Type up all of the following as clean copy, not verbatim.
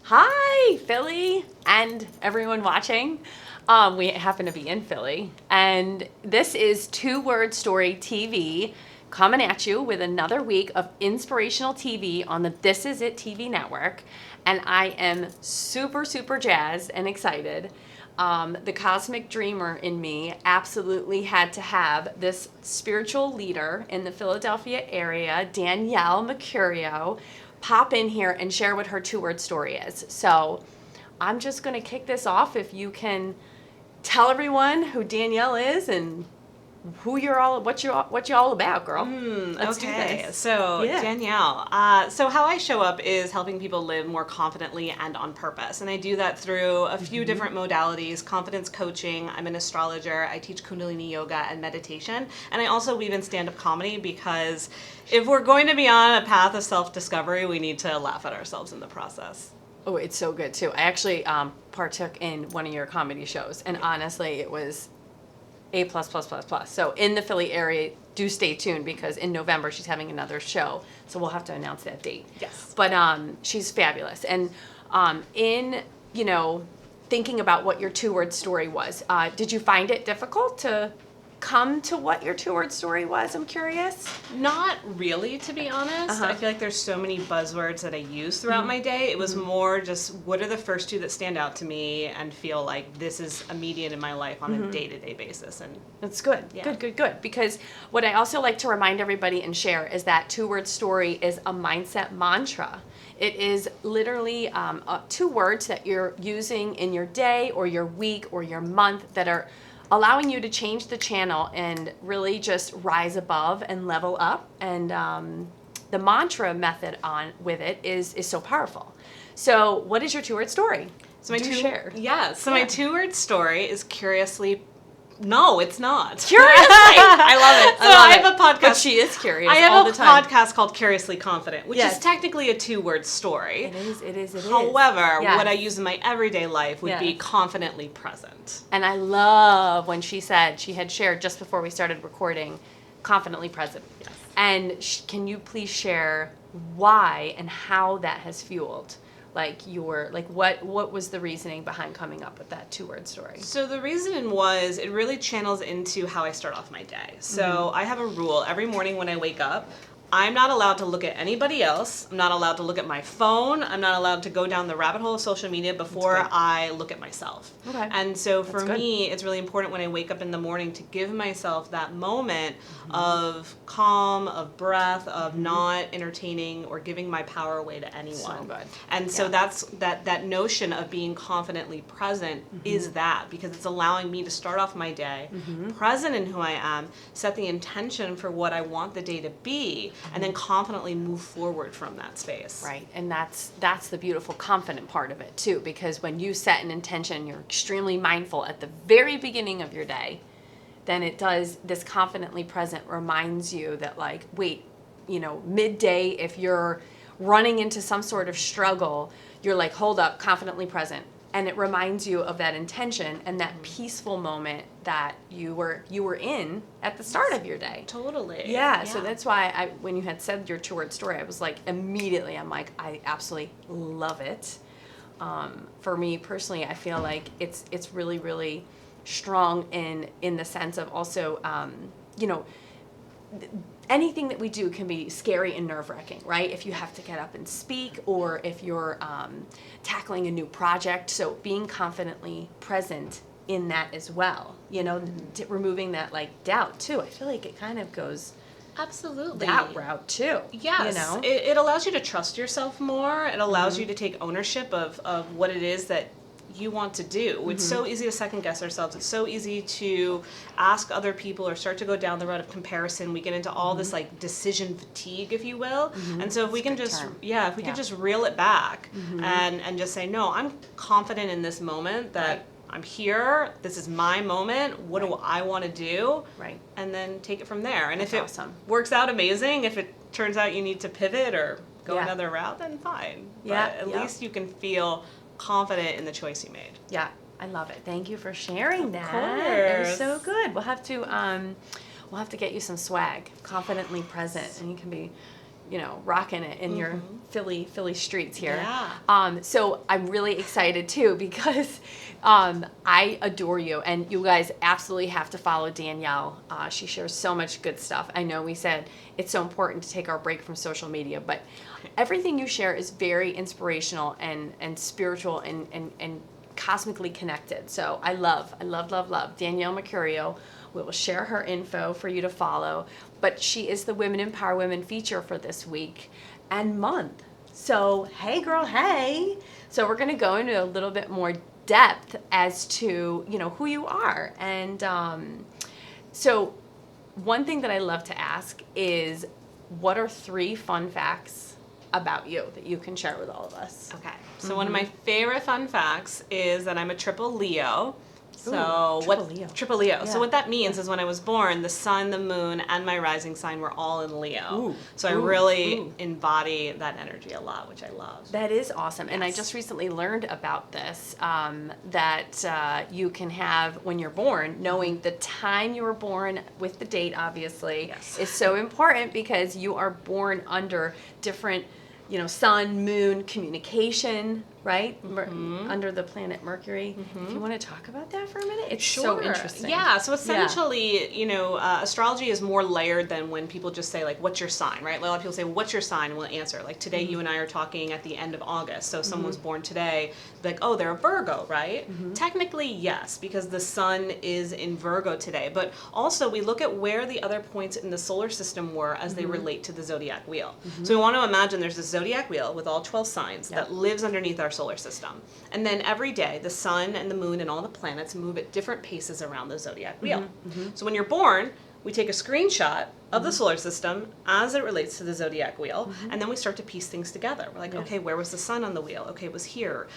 Hi, Philly, and everyone watching. We happen to be in Philly, and this is Two Word Story TV coming at you with another week of inspirational TV on the This Is It TV network. And I am super, super jazzed and excited. The cosmic dreamer in me absolutely had to have this spiritual leader in the Philadelphia area, Danielle Mercurio, pop in here and share what her two-word story is. So I'm just going to kick this off. If you can tell everyone who Danielle is and who you're all, what you're all about, girl. Let's do this. So Yeah. Danielle, so how I show up is helping people live more confidently and on purpose. And I do that through a few different modalities: confidence coaching, I'm an astrologer, I teach Kundalini yoga and meditation. And I also weave in stand-up comedy because if we're going to be on a path of self-discovery, we need to laugh at ourselves in the process. Oh, it's so good too. I actually partook in one of your comedy shows, and honestly, it was A++++. So in the Philly area, do stay tuned because in November she's having another show. So we'll have to announce that date. Yes. But she's fabulous. And in, thinking about what your two-word story was, did you find it difficult to come to what your two-word story was? I'm curious. Not really, to be honest. I feel like there's so many buzzwords that I use throughout my day. It was more just, what are the first two that stand out to me and feel like this is immediate in my life on a day-to-day basis. And That's good. Yeah. Good. Because what I also like to remind everybody and share is that two-word story is a mindset mantra. It is literally 2 words that you're using in your day or your week or your month that are allowing you to change the channel and really just rise above and level up. And the mantra method with it is so powerful. So what is your two-word story? so my share. my two-word story is curiously. No, it's not. Curiously. I love it. So I have a podcast. But she is curious I have all a the time. podcast called Curiously Confident, which Yes. is technically a two-word story. It is. However, Yes. what I use in my everyday life would be Yes. confidently present. And I love when she said, she had shared just before we started recording, confidently present. Yes. And can you please share why and how that has fueled what was the reasoning behind coming up with that two-word story? So the reason was it really channels into how I start off my day. So I have a rule every morning when I wake up. I'm not allowed to look at anybody else. I'm not allowed to look at my phone. I'm not allowed to go down the rabbit hole of social media before I look at myself. Okay. And so for That's good. me, it's really important when I wake up in the morning to give myself that moment of calm, of breath, of not entertaining or giving my power away to anyone. So good. And so Yeah. that's that notion of being confidently present is that, because it's allowing me to start off my day present in who I am, set the intention for what I want the day to be, and then confidently move forward from that space. Right, and that's the beautiful confident part of it too, because when you set an intention, you're extremely mindful at the very beginning of your day, then it does, this confidently present reminds you that midday, if you're running into some sort of struggle, you're like, hold up, confidently present. And it reminds you of that intention and that peaceful moment that you were in at the start of your day. Totally. Yeah, so that's why when you had said your two-word story, I was like, immediately, I'm like, I absolutely love it. For me personally, I feel like it's really, really strong in the sense of also, anything that we do can be scary and nerve-wracking, right? If you have to get up and speak, or if you're tackling a new project. So being confidently present in that as well, removing that doubt too. I feel like it kind of goes Absolutely. that route too. Yes. It allows you to trust yourself more. It allows you to take ownership of what it is that you want to do. It's so easy to second guess ourselves. It's so easy to ask other people or start to go down the road of comparison. We get into all this decision fatigue, if you will. And so if we can just could just reel it back and just say, no, I'm confident in this moment that I'm here. This is my moment. What do I want to do? Right. And then take it from there. And That's if it awesome. works out, amazing. If it turns out you need to pivot or go Yeah. another route, then fine. Yeah, But at yeah. least you can feel confident in the choice you made. Yeah, I love it. Thank you for sharing that. course. It was so good. We'll have to get you some swag, confidently present, and you can be rocking it in your Philly streets here. Yeah. So I'm really excited too because I adore you, and you guys absolutely have to follow Danielle. She shares so much good stuff. I know we said it's so important to take our break from social media, but everything you share is very inspirational and spiritual and cosmically connected. So I love Danielle Mercurio. We will share her info for you to follow. But she is the Women Empower Women feature for this week and month. So, hey girl, hey. So we're going to go into a little bit more depth as to, who you are. And so one thing that I love to ask is, what are 3 fun facts about you that you can share with all of us? Okay. So one of my favorite fun facts is that I'm a triple Leo. So triple Leo. Yeah. So what that means is when I was born, the sun, the moon, and my rising sign were all in Leo. So I really embody that energy a lot, which I love. That is awesome. Yes. And I just recently learned about this, that you can have when you're born, knowing the time you were born with the date, obviously, is so important because you are born under different, sun, moon, communication, right? Under the planet Mercury. If you want to talk about that for a minute, it's so interesting. Yeah, so essentially, astrology is more layered than when people just say, like, what's your sign, right? A lot of people say, what's your sign? And we'll answer. Like, today you and I are talking at the end of August. So if someone was born today, like, oh, they're a Virgo, right? Technically, yes, because the sun is in Virgo today. But also, we look at where the other points in the solar system were as they relate to the zodiac wheel. So we want to imagine there's this zodiac wheel with all 12 signs that lives underneath our solar system. And then every day, the sun and the moon and all the planets move at different paces around the zodiac wheel. So when you're born, we take a screenshot of the solar system as it relates to the zodiac wheel, and then we start to piece things together. We're like, okay, where was the sun on the wheel? Okay, it was here.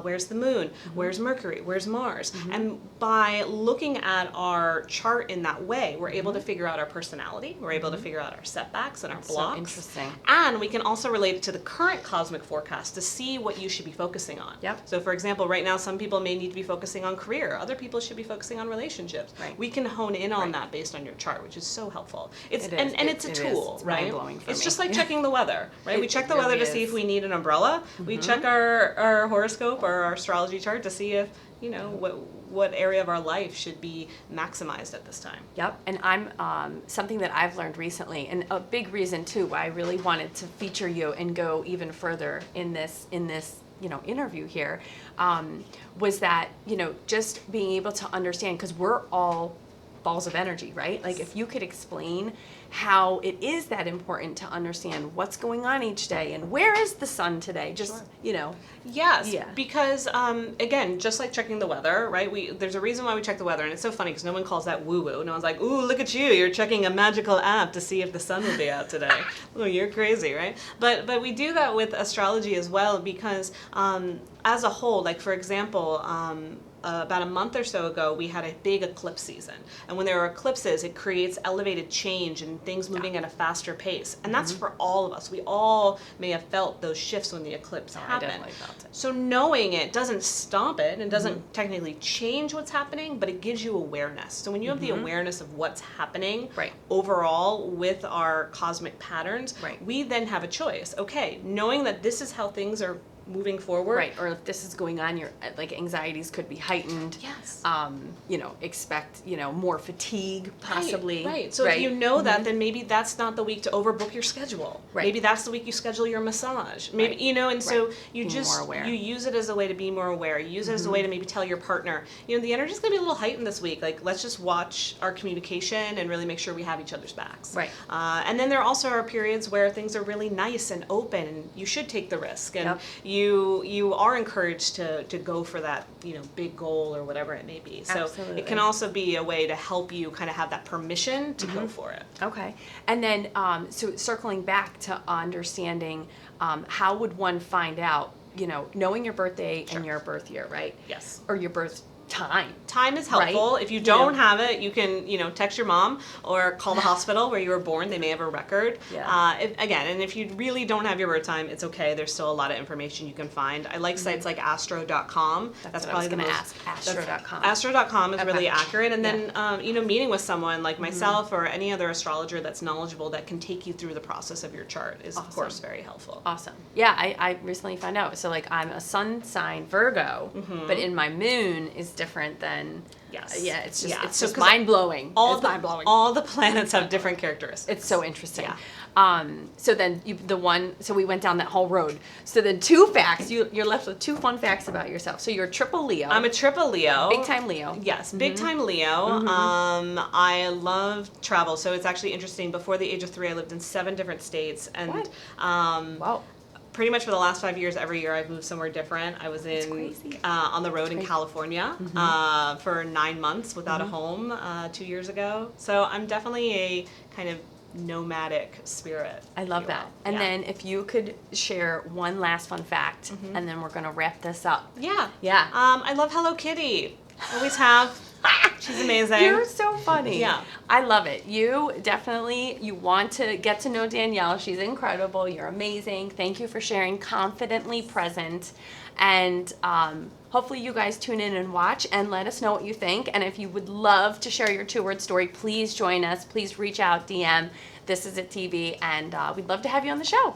Where's the moon? Where's Mercury? Where's Mars? And by looking at our chart in that way, we're able to figure out our personality. We're able to figure out our setbacks and our blocks. So interesting. And we can also relate it to the current cosmic forecast to see what you should be focusing on. So for example, right now, some people may need to be focusing on career. Other people should be focusing on relationships. We can hone in on that based on your chart, which is so helpful. It's a tool, right? It's just like checking the weather, right? We check the weather to see if we need an umbrella. We check our horoscope or our astrology chart to see if, what area of our life should be maximized at this time. Yep, and I'm something that I've learned recently, and a big reason too why I really wanted to feature you and go even further in this interview here, was that just being able to understand, because we're all balls of energy, right? Like, if you could explain how it is that important to understand what's going on each day and where is the sun today, just Yes, because again, just like checking the weather, right? There's a reason why we check the weather, and it's so funny because no one calls that woo-woo. No one's like, ooh, look at you, you're checking a magical app to see if the sun will be out today. Oh, you're crazy, right? But we do that with astrology as well because as a whole, like for example, about a month or so ago, we had a big eclipse season. And when there are eclipses, it creates elevated change and things moving at a faster pace. And that's for all of us. We all may have felt those shifts when the eclipse happened. I definitely felt it. So knowing it doesn't stop it and doesn't technically change what's happening, but it gives you awareness. So when you have the awareness of what's happening overall with our cosmic patterns, we then have a choice. Okay, knowing that this is how things are moving forward. Right, or if this is going on, your anxieties could be heightened. Yes. Expect, more fatigue possibly. Right. So if you know that, then maybe that's not the week to overbook your schedule. Right. Maybe that's the week you schedule your massage. Maybe, and so you you use it as a way to be more aware. You use it as a way to maybe tell your partner, the energy's going to be a little heightened this week. Like, let's just watch our communication and really make sure we have each other's backs. Right. And then there also are periods where things are really nice and open and you should take the risk. And you are encouraged to go for that, big goal or whatever it may be. So it can also be a way to help you kind of have that permission to go for it. Okay. And then, so circling back to understanding, how would one find out, knowing your birthday and your birth year, right? Yes. Or your birth time. Time is helpful. Right? If you You don't know. have it, you can, text your mom or call the hospital where you were born. They may have a record. Yeah. And if you really don't have your birth time, it's okay. There's still a lot of information you can find. I like sites like astro.com. That's what I was the gonna most ask. Astro.com. Astro.com is Okay. really accurate. And then, Yeah. meeting with someone like myself or any other astrologer that's knowledgeable that can take you through the process of your chart is, of course, very helpful. Awesome. Yeah, I recently found out. So like I'm a sun sign Virgo, but in my moon is different than. Yes. Yeah, it's just So 'cause mind blowing. All the planets have different characteristics. It's so interesting. Yeah. So then so we went down that whole road. So then 2 facts. You're left with 2 fun facts about yourself. So you're a triple Leo. I'm a triple Leo. Big time Leo. Yes, big time Leo. I love travel, so it's actually interesting. Before the age of 3, I lived in 7 different states, and What? Wow. pretty much for the last 5 years, every year I've moved somewhere different. I was crazy. on the road in California for 9 months without a home 2 years ago. So I'm definitely a kind of nomadic spirit. I love that. And then if you could share one last fun fact, and then we're going to wrap this up. Yeah. Yeah. I love Hello Kitty. Always have. She's amazing. You're so funny. Yeah. I love it. You want to get to know Danielle. She's incredible. You're amazing. Thank you for sharing Confidently Present. And hopefully you guys tune in and watch and let us know what you think. And if you would love to share your 2-word story, please join us. Please reach out, DM. This is It TV. And we'd love to have you on the show.